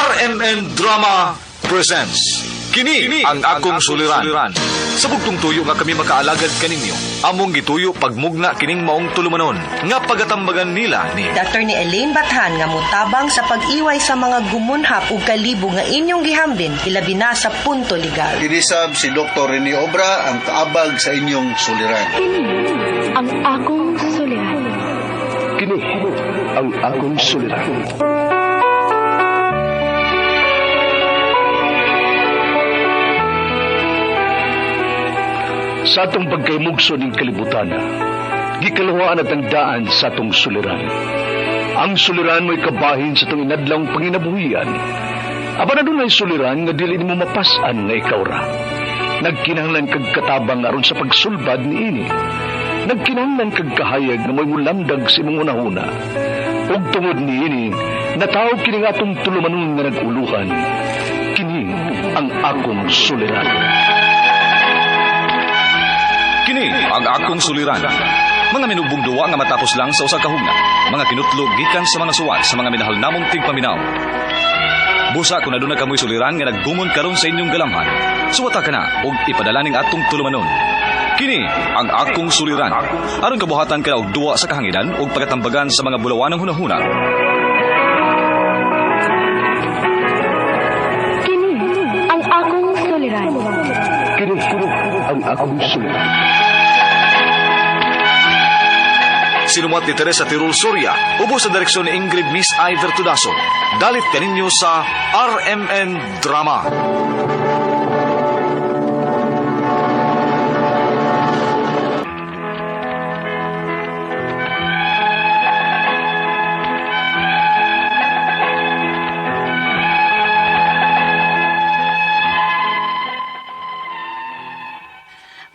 RMN Drama presents Kini ang akong suliran. Sa bugtong tuyo nga kami makaalagad kaninyo, among gituyo pagmugna kining maong tulumanon nga pagatambagan nila ni Dr. ni Elaine Bathan nga mutabang sa pag-iway sa mga gumunhap ug kalibo nga inyong gihambin ilabi na sa punto legal. Kinisab si Dr. Rene Obra ang kaabag sa inyong suliran. Ang akong suliran. Kini ang akong suliran. Sa atong pagkaymugso ng kalibutan, gikalawaan at ang daan sa atong suliran. Ang suliran mo'y kabahin sa itong inadlang panginabuhian. Aba na doon ay suliran nga dili mo mapasan nga ikaw ra. Nagkinahanglan kag katabang aron sa pagsulbad ni ini. Nagkinahanglan kag kahayag na mo'y mulamdag sa imong unahuna. Ug tungod ni ini, natawag kini nga atong tulumanon nga naguluhan. Kini ang akong suliran. Kini ang akong suliran. Mga minubong duwa nga matapos lang sa usa ka hugna. Mga kinutlog gikan sa mga suwat sa mga minahal namong tigpaminaw. Busa kung aduna kamoy suliran nga naggumon karon sa inyong galamhan. Suwata ka na ug ipadala ning atong tulumanon. Kini ang akong suliran. Aron kabuhatan ka og duwa sa kahanginan ug pagatambagan sa mga bulawanang hunahuna. Kini ang akong suliran. Kini ang akong suliran. Sinumat ni Teresa Tirul Soria, ubos sa direksyon ni Ingrid Miss Iver Tudaso. Dalit kaninyo sa RMN Drama.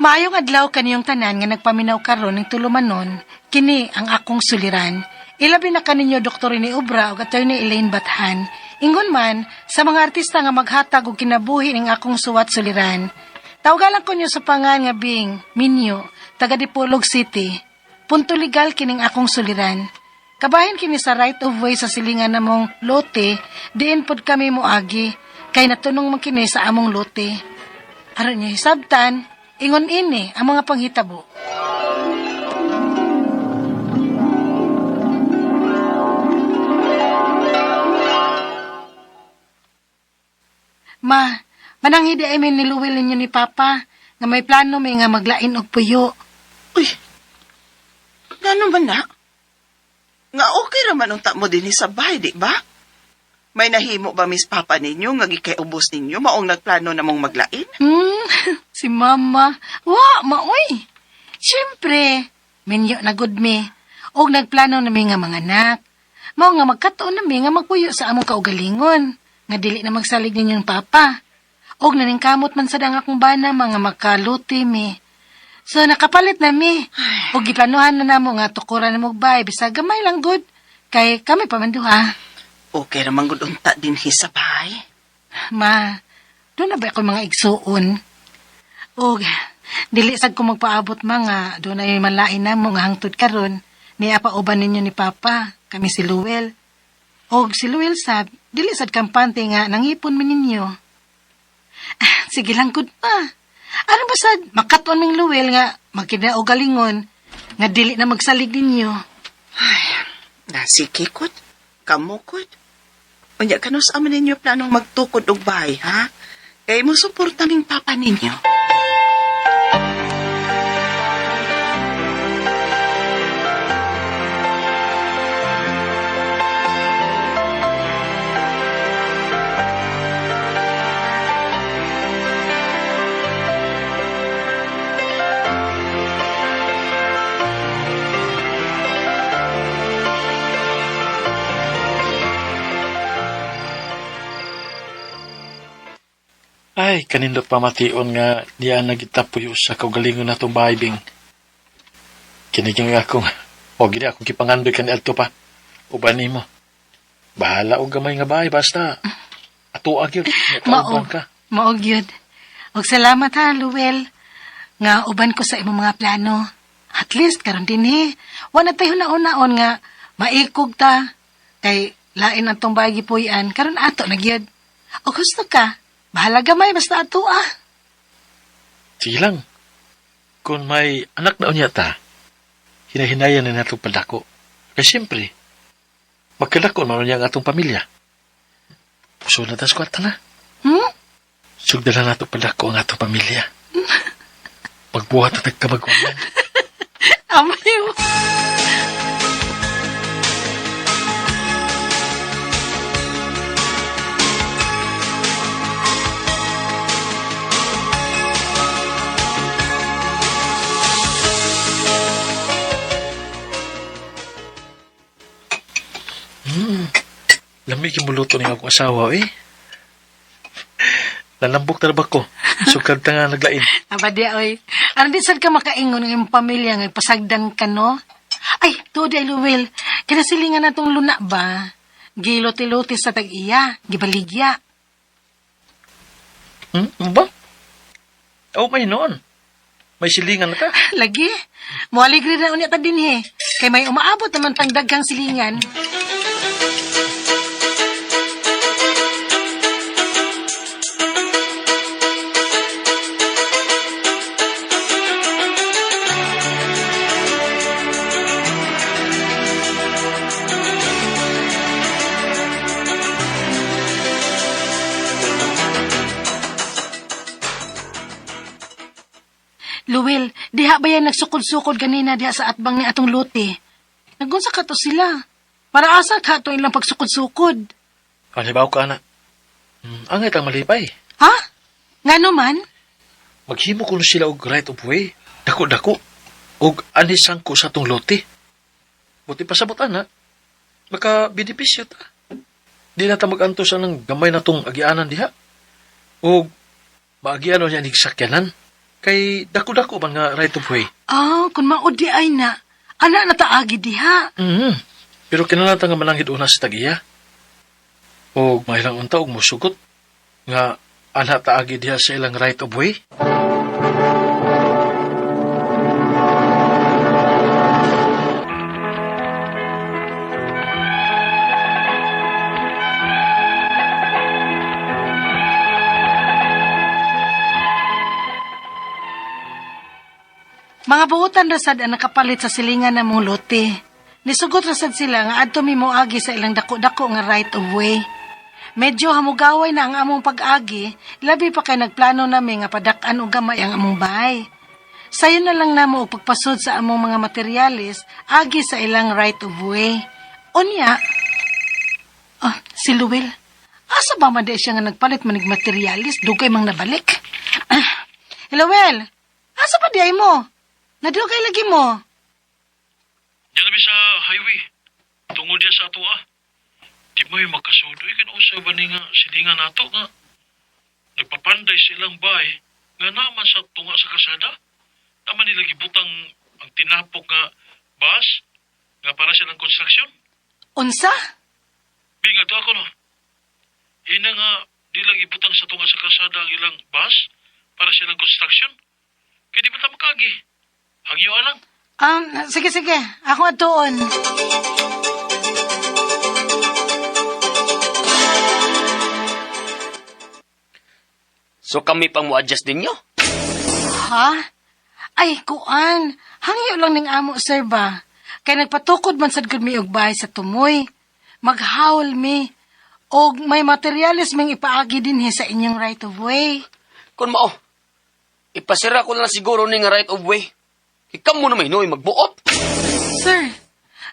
Maayong adlaw kaniyong tanan nga nagpaminaw karon ng tulumanon, kini ang akong suliran. Ilabi na kaninyo Dr. ni Obra ug Attorney Elaine Bathan. Ingon man sa mga artista nga maghatag og kinabuhi ning akong suwat suliran. Tawagalan ko niyo sa pangan nga Bing Minyo, taga Dipolog City. Punto legal kining akong suliran. Kabahin kini sa right of way sa silingan namong lote, diin pod kami moagi kay natunong man kini sa among lote. Aron niyo hisabtan, ingon ini ang mga panghitabo. Mananghidi ay may niluwil ninyo ni Papa nga may plano may nga maglain og puyo. Uy, gano'n ba na? Nga okay raman ang mo din sa bahay, di ba? May nahimo ba Miss Papa ninyo nga gikayubos ninyo maong nagplano namong maglain? Si Mama. Maoy. Siyempre, minyo na good me. Og nagplano nami nga mga anak. Mao nga magkatuon nami nga magpuyo sa among kaugalingon. Nga dili na magsalig ninyong Papa. Og naningkamot man sa danga kong bana mga makaluti mi. So nakapalit nami. Og giplanuhan na namo nga tukuran na magbay. Bisa gamay lang good. Kay kami pamanduha. Okay raman gud unta din sa bahay. Ma, doon na ba ako mga igsuon? O, dili sad ko magpaabot mga, doon ay malain na mo nga hangtod karon ni apa uban ninyo ni Papa, kami si Luel. O, si Luel sab, dili sad kampante nga nangipon mi ninyo. Sige lang gud pa. Ano ba sad, makaton ming Luel nga magkina o galingon, nga dili na magsalig ninyo. Ay, nasikikot, kamukot. Unya kanus aman ninyo planong magtukod og bahay, ha? Kay mo suporta ning Papa ninyo. Ay, kanindot pamation nga diyan nagitapuyo sa kaugalingon na itong bahay, Bing. Kiniging akong, gini akong kipangandoy ka ni Alto pa. Ubanin mo. Bahala o gamay nga bahay, basta. Ato agyod. Maog yun. Og salamat ha, Luel. Nga uban ko sa imong mga plano. At least, karon din wala tayo na unaon nga maikog ta. Kay Lain ang tong bahay gipuy-an, karon ato na gyud. O gusto ka, bahala gamay basta ato ah. Sige lang. Kung may anak na unya ta, hinahinayan na natong padako. Kaya siyempre, magkadako na niya ang atong pamilya. Puso na tas kwarta na. Sugdala na itong padako ang atong pamilya. Magbuhat at nagkamagwanan. Amayo. Lamig yung muluto ng akong asawa, eh. Lalambok na ba ko? Sugkad ta nga naglain. Abadi, oy. Ano din sad ka makaingon ng iyong pamilya nga pasagdan ka, no? Ay, tuod ay Luwil. Kinasilingan na tong luna ba? Giloti-loti sa tag-iya. Gibaligya. Ano ba? Oh, may noon. May silingan na ka. Lagi. Mualigri na unya ta din, he. Kay may umaabot naman tang daghang silingan. Luwil, diha ba yan nagsukod-sukod ganina diha sa atbang ni atong lote? Nagunsa ka to sila. Para asa ka to ilang pagsukod-sukod. Panibaw ka na. Angay kang malipay. Ha? Nga naman? Maghimo ko na sila og right of way. Dako-dako. Og anisang ko sa tong lote. Buti pa sabot ana. Maka-benepisyo ta. Di na ta mag-antos ng gamay na tong agianan diha. Og maagianon niya nigsakyanan. Kay dako-dako man nga right of way. Kung maudi ay na. Ana na taagi diha. Pero kinalata nga mananghid una sa tagiya. O mahilang unta og musugot. Nga ana taagi diha sa ilang right of way. Mga buutan rasad ang nakapalit sa silingan ng mong lote. Nisugot rasad sila nga adto mi moagi sa ilang dako-dako nga right of way. Medyo hamugaway na ang among pag-agi, labi pa kay nagplano nami nga padak-an og gamay ang among bahay. Sayo na lang namo og pagpasod sa among mga materyales agi sa ilang right of way. Unya, si Luwil. Asa ba man di siya nga nagpalit manig materialis, dugay mang nabalik? Luwil, asa pa di ay mo? Nadugay lagi mo. Diyan namin sa highway. Tungod diya sa ato Di mo yung magkasudoy. Kinausa ba ni nga silingan nato nga. Nagpapanday silang bay nga naman sa tunga sa kasada. Naman nila gibutang ang tinapok nga bus nga para silang construction. Unsa? Bingag to ako no. Ina nga di lang ibutang sa tunga sa kasada ang ilang bus para silang construction. Kaya di ba ta makagi? Hagyo lang. Sige. Ako atoon. So kami pang mo-adjust ninyo? Ha? Ay, kuan. Hangyo lang ning amo, sir ba? Kay nagpatukod man sad gud mi og bahay sa tumoy. Maghawl mi. Og may materyales ming ipaagi dinhi sa inyong right of way. Kung mao, ipasira ko na lang siguro ni nga right of way. Ikaw mo na may noy magbuot. Sir,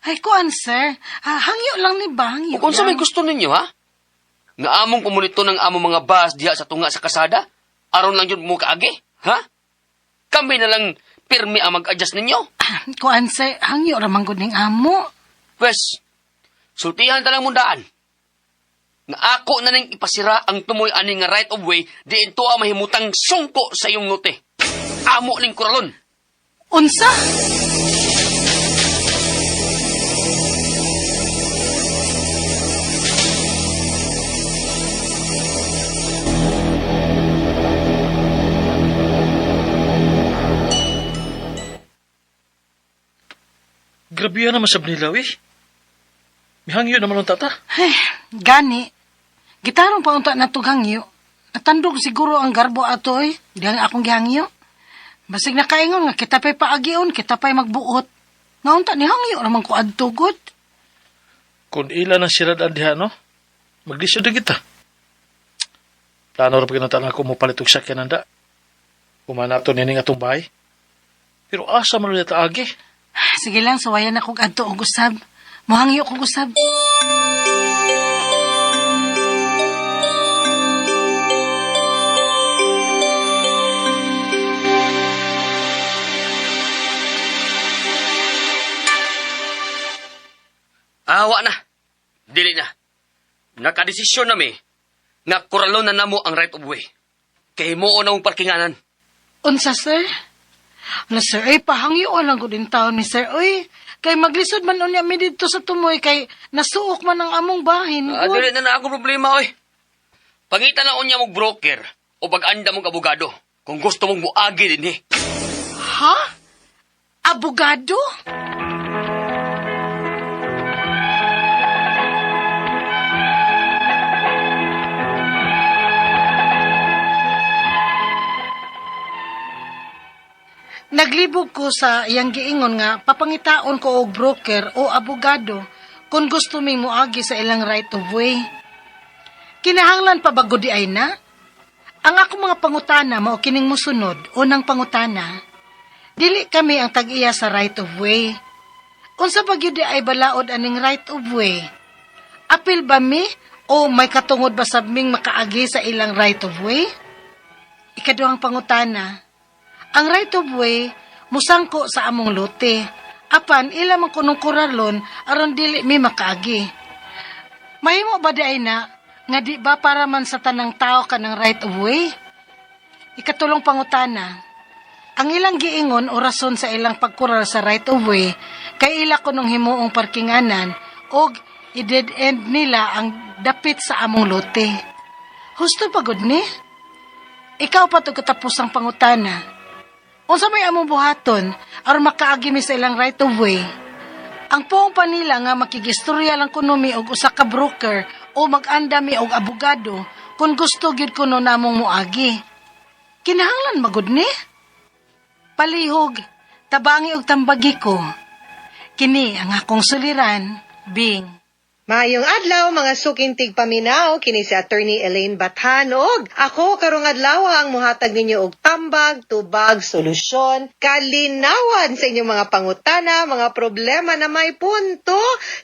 ay kuan, sir. Hangyo lang ni ba? Hangyo Kung sa may lang. gusto ninyo, ha? Nga among komunito ng among mga bus diha sa tunga sa kasada, aron lang yun mo kaagi, ha? Kami na lang pirmi ang mag-adjust ninyo. Kuan, sir. Hangyo ramang gud ning amo. Pwes, sultihan talang mundaan. Nga ako na nang ipasira ang tumoy ani nga right of way, diin to ang mahimutang sungko sa iyong lote. Amo ning kuralon. Unsa? Grabe yan naman sa nilaw eh. Mihangyo naman ang tata. Ay, gani. Gitarong pa unta na hangyo. Natandog siguro ang garbo ato Di ang akong gihangyo. Basig nakaingon nga kita pa'y paagion, kita pa'y magbuot. Nga unta ni hangyo naman ko adtugod. Kung ilan ang sirad diha, no? Maglisod na kita. Plano rin pagkinatan ako mo palitog sakyan nanda. Umanato nining atong bahay. Pero asa man ulit agi? Sige lang, sawayan akong adto og usab. Mohangyo kong usab. Awa na. Dili na. Nakadesisyon na mi nga kuralon na namo ang right of way. Kay mo na mong parkinganan. Unsa, sir? Na, sir, pahangyo lang ko din taon ni sir. Uy, kay maglisod man unya mi dito sa tumoy, kay nasuok man ang among bahin. Dili na ako problema, oy. Pangitan na unya mong broker o pag-anda mong abogado kung gusto mong muagi din Ha? Abogado? Naglibog ko sa iyang giingon nga papangitaon ko og broker o abogado kung gusto ming muagi sa ilang right of way. Kinahanglan pa bago di ay na? Ang ako mga pangutana mao kining musunod, unang pangutana. Dili kami ang tag-iya sa right of way. Unsa ba gyud di ay balaod aning right of way? Apil ba mi o may katungod ba sabming makaagi sa ilang right of way? Ikaduhang pangutana. Ang right of way, musangko sa among lote. Apan, ila man kunong kuralon, aron dili mi makaagi. Mahimo ba di na, nga di ba para man sa tanang tao ka ng right of way? Ikatulong pangutana. Ang ilang giingon o rason sa ilang pagkural sa right of way, kay ila kunong himuong parkinganan, og i-dead end nila ang dapit sa among lote. Husto pagod ni? Ikaw pa to katapos ang pangutana. Unsa may among buhaton aron makaagi mi sa ilang right of way? Ang puong pa nila nga makigistorya lang kuno mi og usa ka broker o mag-anda mi og abogado kung gusto gyud kuno namong moagi. Kinahanglan magud ni? Palihog, tabangi og tambagi ko. Kini ang akong suliran, Bing. Maayong adlaw mga suking tigpaminaw, kini si Attorney Elaine Bathan og ako karong adlaw ang muhatag ninyo og tambag, tubag, solusyon, kalinawan sa inyong mga pangutana, mga problema na may punto,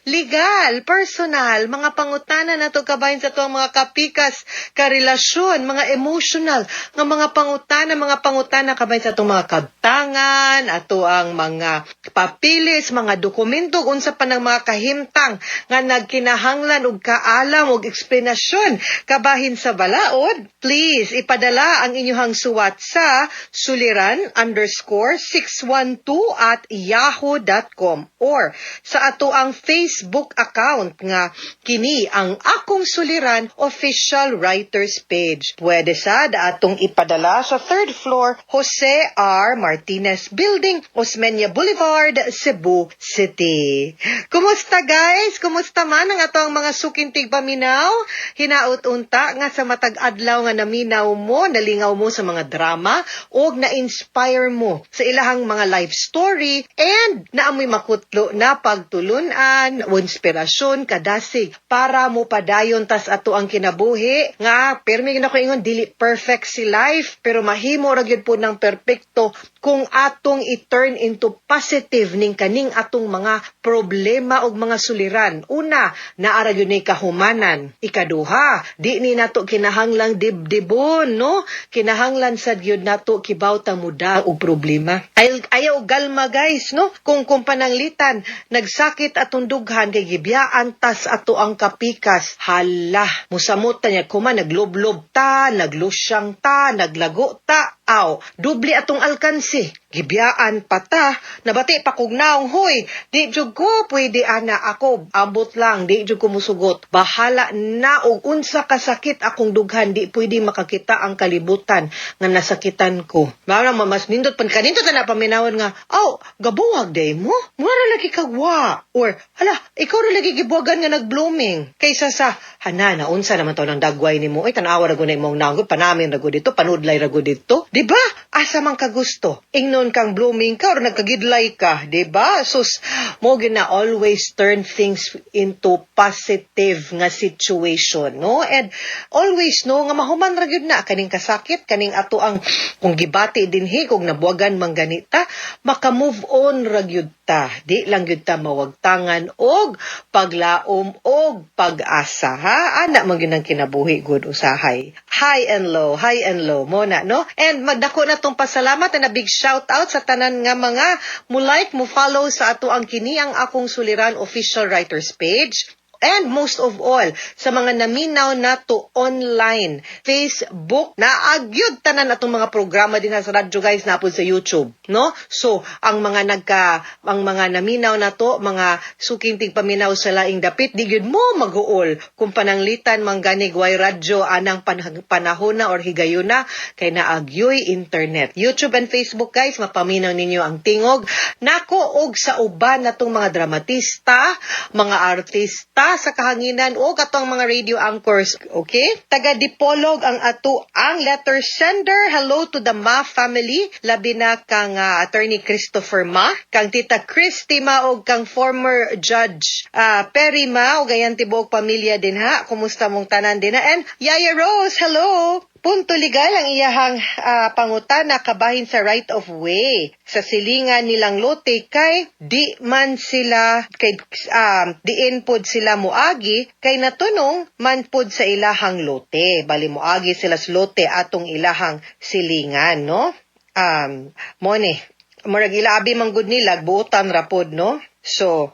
legal, personal, mga pangutana na to kabahin sa tuang mga kapikas, karelasyon, mga emotional, nga mga pangutana kabahin sa tuang mga kabtangan, ato ang mga papilis, mga dokumento, unsa pa ng mga kahimtang nga kinahanglan og kaalam og eksplanasyon kabahin sa balaod, please ipadala ang inyong suwat sa suliran_612@yahoo.com or sa ato ang Facebook account nga kini ang Akong Suliran official writers page. Pwede sad atong ipadala sa 3rd floor Jose R. Martinez Building, Osmeña Boulevard, Cebu City. Kumusta guys? Kumusta man ang atong mga sukintig paminaw? Hinaut unta nga sa matag adlaw nga naminaw mo, nalingaw mo sa mga drama o na-inspire mo sa ilahang mga life story and naamoy makutlo na pagtulunan o inspirasyon kadasig para mo padayon tas ato ang kinabuhi nga permi na ko ingon dili perfect si life pero mahimo ra gyud po ng perpekto kung atong i-turn into positive ning kaning atong mga problema og mga suliran. Una, naara gyud ni kahumanan. Ikaduha, di ni nato kinahanglang dibdibon, no? Kinahanglan sad gyud nato kibawta muda og problema. Ayaw galma guys, no? Kung pananglitan, nagsakit atong dughan kay gibiyaan tas ato ang kapikas. Hala, musamot ta niya kuma nagloblob ta, naglusyang ta, naglago ta. Aw, dubli atong alkansi. Gibiyaan pata, nabati pa kog naong, hoy, di jud ko pwede ana ako, ambot lang, di jud ko musugot. Bahala na og unsa kasakit akong dughan, di pwede makakita ang kalibutan nga nasakitan ko. Marang mas nindot pan kaninto na paminawon nga, aw, gabuwag day mo? Mura lagi kagwa. Or, hala, ikaw ra lagi gibuwagan nga nag-blooming. Kaysa sa, hanana, unsa naman to ng dagway ni mo, ay tanawa rago na imong naong, panamin rago dito, panudlay rago dito. Diba? Asa man ka gusto. Ingnon kang blooming ka or nagkagidlay ka, diba? Sus, mo gina always turn things into positive nga situation, no? And always, no, nga mahuman ra gyud na kaning kasakit, kaning ato ang kung gibati dinhi, kung nabuwagan man ganita, maka-move on ra gyud ta. Di lang gyud ta mawagtangan og paglaom og pag-asa, ha? Ana man gyud ang kinabuhi gud usahay. High and low mo na, no? And magdako na tong pasalamat and a big shout out sa tanan nga mga mo-like, mo-follow sa ato ang kini ang Akong Suliran official writers page. And most of all, sa mga naminaw na to online, Facebook, naagyod tanan atong mga programa din sa radyo guys napod sa YouTube, no? So, ang mga naminaw na to, mga sukinting paminaw sa laing dapit, di gyud mo mag-uol kung pananglitan mangganig way radyo anang panahon na or higayon na kay naagyoy internet. YouTube and Facebook guys, mapaminaw ninyo ang tingog nako og sa uban natong mga dramatista, mga artista sa kahanginan o katong mga radio anchors, okay? Taga Dipolog ang ato ang letter sender. Hello to the Ma family. Labi na kang attorney Christopher Ma, kang tita Christy Ma o kang former judge Perry Ma o gayan tibok pamilya din ha. Kumusta mong tanan din ha? And Yaya Rose, hello! Punto legal ang iyahang pangutana kabahin sa right of way sa silingan nilang lote kay di man sila kay diin pod sila moagi kay natunong man pod sa ilahang lote. Bali moagi sila sa lote atong ilahang silingan, no? Mone murag ilabi man gud nila buutan ra pod, no? So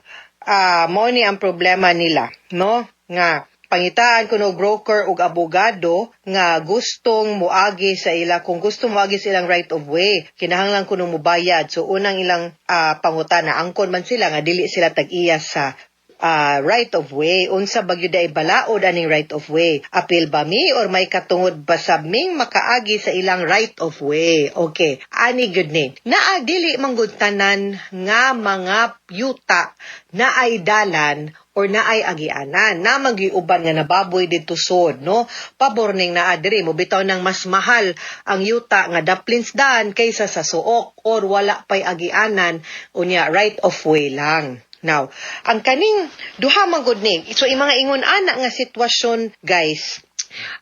mone ang problema nila, no? Nga pangitaan kuno broker ug abogado nga gustong moagi sa ila, kung gusto moagi silang right of way kinahanglan kuno mobayad. So unang ilang pangutana angkon man sila nga dili sila tag-iya sa right of way. Unsa bagyo day balaod aning right of way? Apil ba mi or may katungod ba sa ming makaagi sa ilang right of way? Okay, ani gud ni. Naadili manggud tanan nga mga yuta na ay dalan or na ay agianan na magiuban nga nababoy dito sod, no? Pabor ning naa diri mo bitaw nang mas mahal ang yuta nga daplins dan kaysa sa suok or wala pay agianan unya right of way lang. Now, ang kaning duha man gud ni, so mga ingon ana nga sitwasyon guys,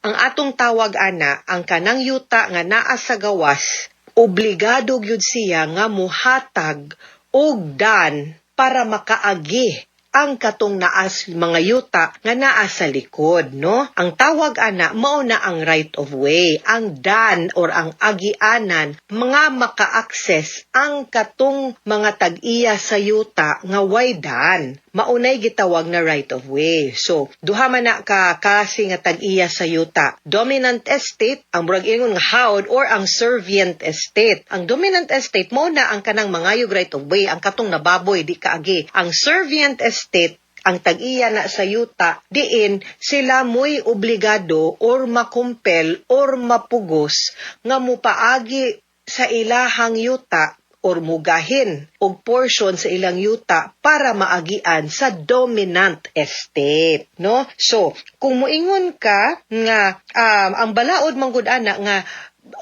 ang atong tawag ana ang kanang yuta nga naa sa gawas, obligado gyud siya nga muhatag og dan para makaagi ang katong naas mga yuta nga naa sa likod, no? Ang tawag ana mao na ang right of way. Ang dan or ang agianan mga maka-access ang katong mga tag-iya sa yuta nga way dan. Maunay gitawag na right of way. So, duha man na ka kasi nga tag-iya sa yuta. Dominant estate, ang murag ingon nga hawd or ang servient estate. Ang dominant estate mo na ang kanang mangayog right of way, ang katong nababoy di kaagi. Ang servient estate, ang tag-iya na sa yuta, diin sila mo'y obligado or makumpel or mapugos nga mupaagi sa ilahang yuta or mugahin og portion sa ilang yuta para maagian sa dominant estate, no? So, kung moingon ka nga ang balaod manggod ana nga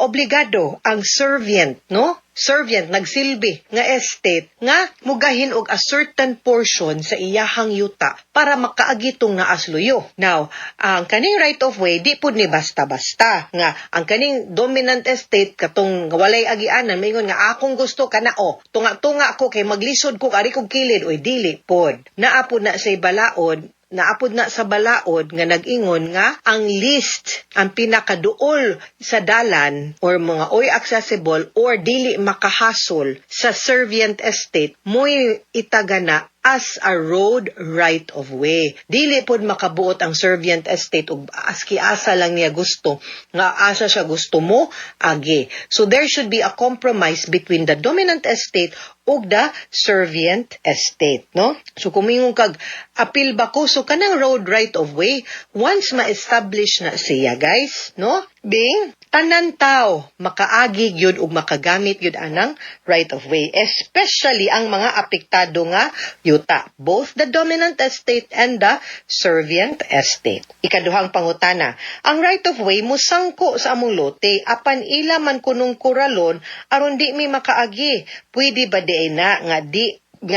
obligado ang servient, no? Servient nagsilbi nga estate nga mugahin og a certain portion sa iyahang yuta para makaagitong nga asluyo. Now, ang kaning right of way di pud ni basta-basta nga ang kaning dominant estate katong walay agianan maingon nga akong gusto kana tunga-tunga ko kay maglisod ko ari kog kilid oy dili pod. Naapod na say balaod naapod na sa balaod nga nag-ingon nga ang list, ang pinakaduol sa dalan or mga oy accessible or dili makahasol sa servient estate mo'y itagana as a road right of way. Dili pod makabuot ang servient estate ug aski asa lang niya gusto nga asa siya gusto mo agi. So there should be a compromise between the dominant estate ug the servient estate, no? So kumingon kag apil ba ko so kanang road right of way once ma-establish na siya, guys, no? Bing tanan tao makaagi gyud ug makagamit gyud anang right of way, especially ang mga apektado nga yuta, both the dominant estate and the servient estate. Ikaduhang pangutana, ang right of way musangko sa among lote apan ila man kunong kuralon aron di mi makaagi. Pwede ba di na nga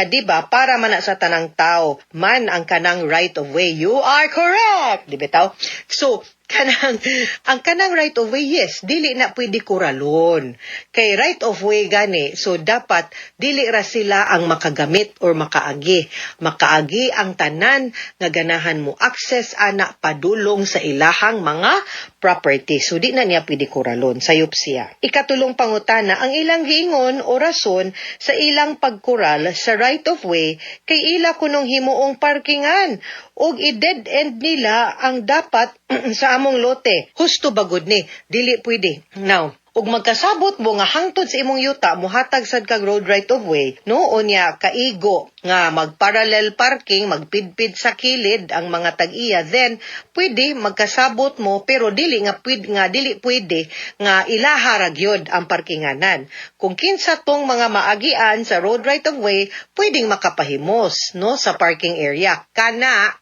di ba para man na sa tanang tao man ang kanang right of way? You are correct, di bitaw? So ang kanang right of way, yes, dili na pwede kuralon. Kay right of way gani, so dapat dili ra sila ang makagamit or makaagi. Makaagi ang tanan nga ganahan mo access ana padulong sa ilahang mga property. So di na niya pwede kuralon. Sayop siya. Ikatulong pangutana, ang ilang giingon o rason sa ilang pagkural sa right of way kay ila kunong himuong parkingan og i-dead end nila ang dapat sa among lote. Husto bagod ni, dili pwede. Now, ug magkasabot mo nga hangtod sa imong yuta muhatag sad kag road right of way, no, unya kaigo nga magparallel parking, magpidpid sa kilid ang mga tag-iya, then pwede magkasabot mo pero dili pwede nga ilaharag yod ang parkinganan. Kung kinsa tong mga maagian sa road right of way, pwedeng makapahimos, no, sa parking area kana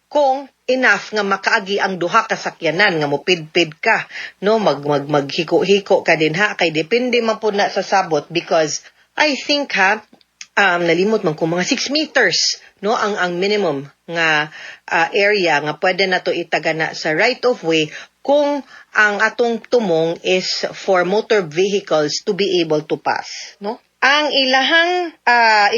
kung enough nga makaagi ang duha ka sakyanan nga mopidpid ka, no, maghiko-hiko ka din ha, kay depende man po na sa sabot, because I think nalimot man kung mga 6 meters, no, ang minimum nga area nga pwede na to itagana sa right of way kung ang atong tumong is for motor vehicles to be able to pass, no. Ang ilahang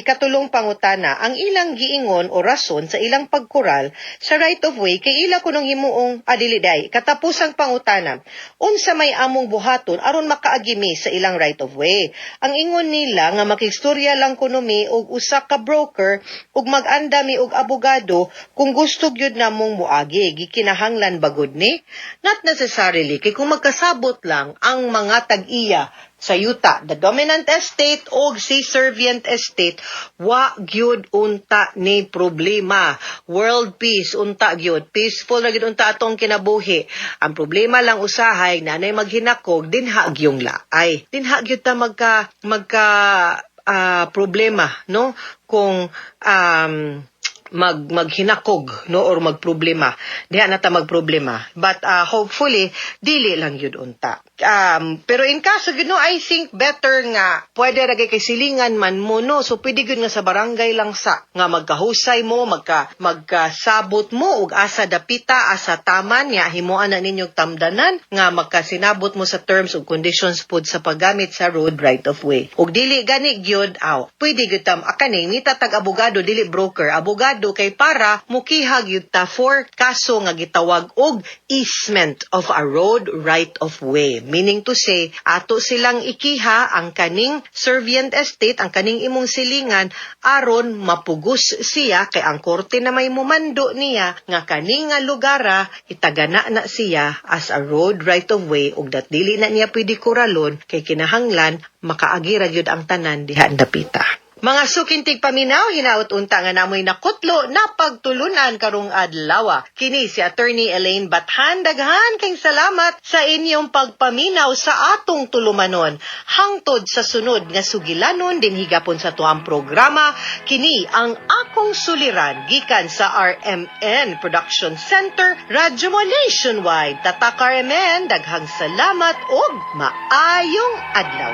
ikatulong pangutana, ang ilang giingon o rason sa ilang pagkural sa right of way kay ila kunong himuong adiliday. Katapusang pangutana, unsa may among buhaton aron makaagimi sa ilang right of way. Ang ingon nila nga makistorya lang kuno mi og usa ka broker ug mag-anda mi og abogado kung gusto gyud namong moagi. Gikinahanglan bagod ni? Not necessarily, kay kung magkasabot lang ang mga tag-iya sa yuta, the dominant estate o si servient estate, wa gyud unta ni problema. World peace unta gyud, peaceful ra gyud unta atong kinabuhi. Ang problema lang usahay nanay maghinakog dinha gyung laay. Dinha gyud ta magka problema, no, kung maghinakog, no, or magproblema. Diha na ta magproblema. But hopefully dili lang yun unta. Pero in kaso yun, no, I think better nga pwede ra kay silingan man mo, no, so pwede yun nga sa barangay lang sa nga magkahusay mo, magkasabot mo ug asa dapita, asa taman nya himuan na ninyong tamdanan nga magkasinabot mo sa terms ug conditions pud sa paggamit sa road right of way. Ug dili gani gyud pwede gyud tam akani ni tatag abogado dili broker. Abogado kay para mukihag yun ta for kaso nga gitawag og easement of a road right of way. Meaning to say, ato silang ikiha ang kaning servient estate, ang kaning imong silingan, aron mapugos siya, kay ang korte na may mumando niya, nga kaning nga lugara, itagana na siya as a road right of way, ug dat dili na niya pwede kuralon, kay kinahanglan, makaagira gyud ang tanan diha dapita. Mga sukintig paminaw, hinaut unta nga namoy nakutlo na pagtulunan karong adlaw. Kini si Attorney Elaine Bathan. Daghan kayong salamat sa inyong pagpaminaw sa atong tulumanon. Hangtod sa sunod nga sugilanon din higapon sa tuang programa, kini ang akong suliran gikan sa RMN Production Center, Radyo Mo Nationwide. Tatak RMN, daghang salamat ug maayong adlaw.